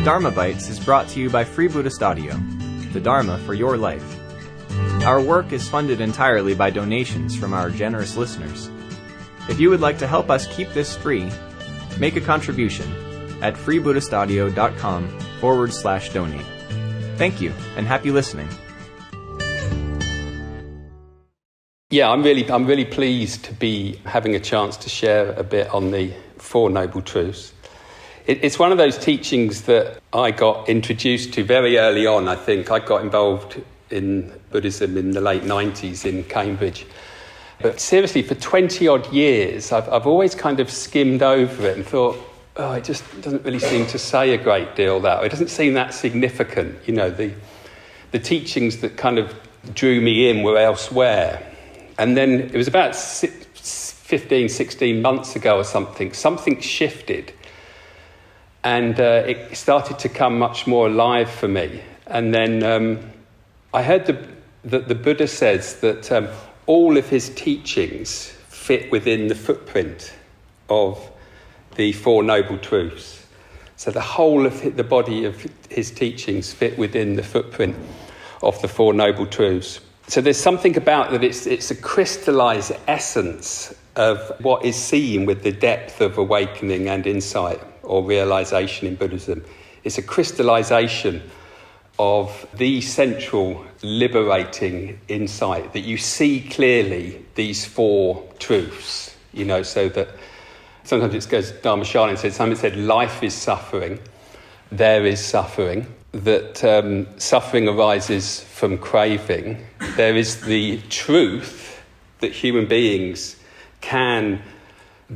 Dharmabytes is brought to you by Free Buddhist Audio, the Dharma for your life. Our work is funded entirely by donations from our generous listeners. If you would like to help us keep this free, make a contribution at freebuddhistaudio.com/donate. Thank you, and happy listening. Yeah, I'm really pleased to be having a chance to share a bit on the Four Noble Truths. It's one of those teachings that I got introduced to very early on, I think. I got involved in Buddhism in the late 90s in Cambridge. But seriously, for 20-odd years, I've always kind of skimmed over it and thought, oh, it just doesn't really seem to say a great deal, that. It doesn't seem that significant. You know, the teachings that kind of drew me in were elsewhere. And then it was about 15, 16 months ago or something shifted. And it started to come much more alive for me. And then I heard that the Buddha says that all of his teachings fit within the footprint of the Four Noble Truths. So the whole of the body of his teachings fit within the footprint of the Four Noble Truths. So there's something about that it's a crystallized essence of what is seen with the depth of awakening and insight or realization in Buddhism. It's a crystallization of the central liberating insight that you see clearly these four truths, you know, so that sometimes it goes, Dharmabytes said life is suffering, there is suffering, that suffering arises from craving. There is the truth that human beings can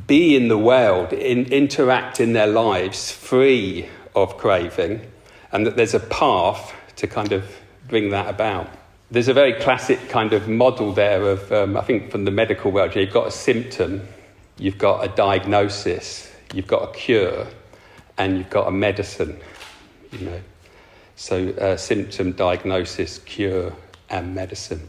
be in the world, interact in their lives free of craving, and that there's a path to kind of bring that about. There's a very classic kind of model there of, I think from the medical world, you've got a symptom, you've got a diagnosis, you've got a cure, and you've got a medicine, you know. So symptom, diagnosis, cure, and medicine.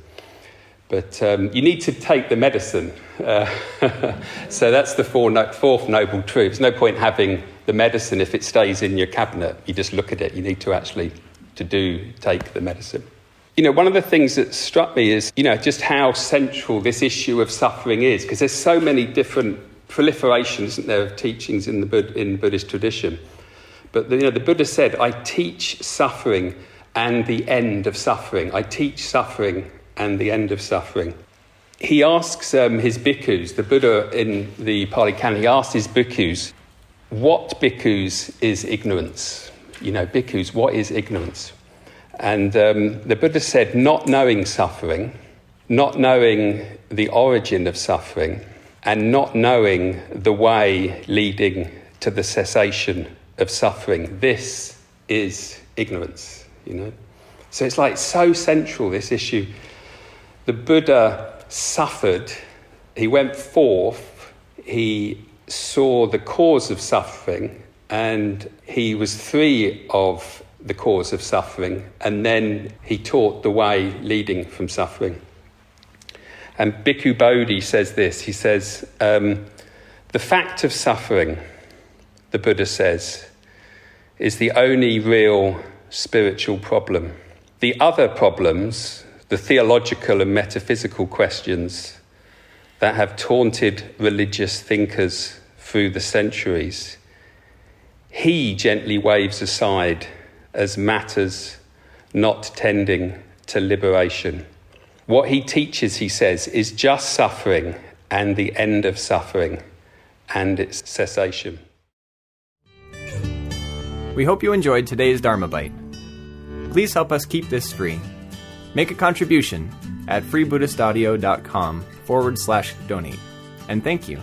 But you need to take the medicine. So that's the fourth noble truth. There's no point having the medicine if it stays in your cabinet. You just look at it. You need to actually take the medicine. You know, one of the things that struck me is, you know, just how central this issue of suffering is, because there's so many different proliferations, isn't there, of teachings in Buddhist tradition. But the Buddha said, I teach suffering and the end of suffering. I teach suffering and the end of suffering. He asks his bhikkhus, the Buddha in the Pali Canon, he asked his bhikkhus, what bhikkhus is ignorance? You know, bhikkhus, what is ignorance? And the Buddha said, not knowing suffering, not knowing the origin of suffering, and not knowing the way leading to the cessation of suffering. This is ignorance, you know. So it's like so central, this issue. The Buddha suffered, he went forth, he saw the cause of suffering, and he was free of the cause of suffering, and then he taught the way leading from suffering. And Bhikkhu Bodhi says this, he says, the fact of suffering, the Buddha says, is the only real spiritual problem. The other problems, the theological and metaphysical questions that have taunted religious thinkers through the centuries, he gently waves aside as matters not tending to liberation. What he teaches, he says, is just suffering and the end of suffering and its cessation. We hope you enjoyed today's Dharmabite. Please help us keep this free. Make a contribution at freebuddhistaudio.com/donate. And thank you.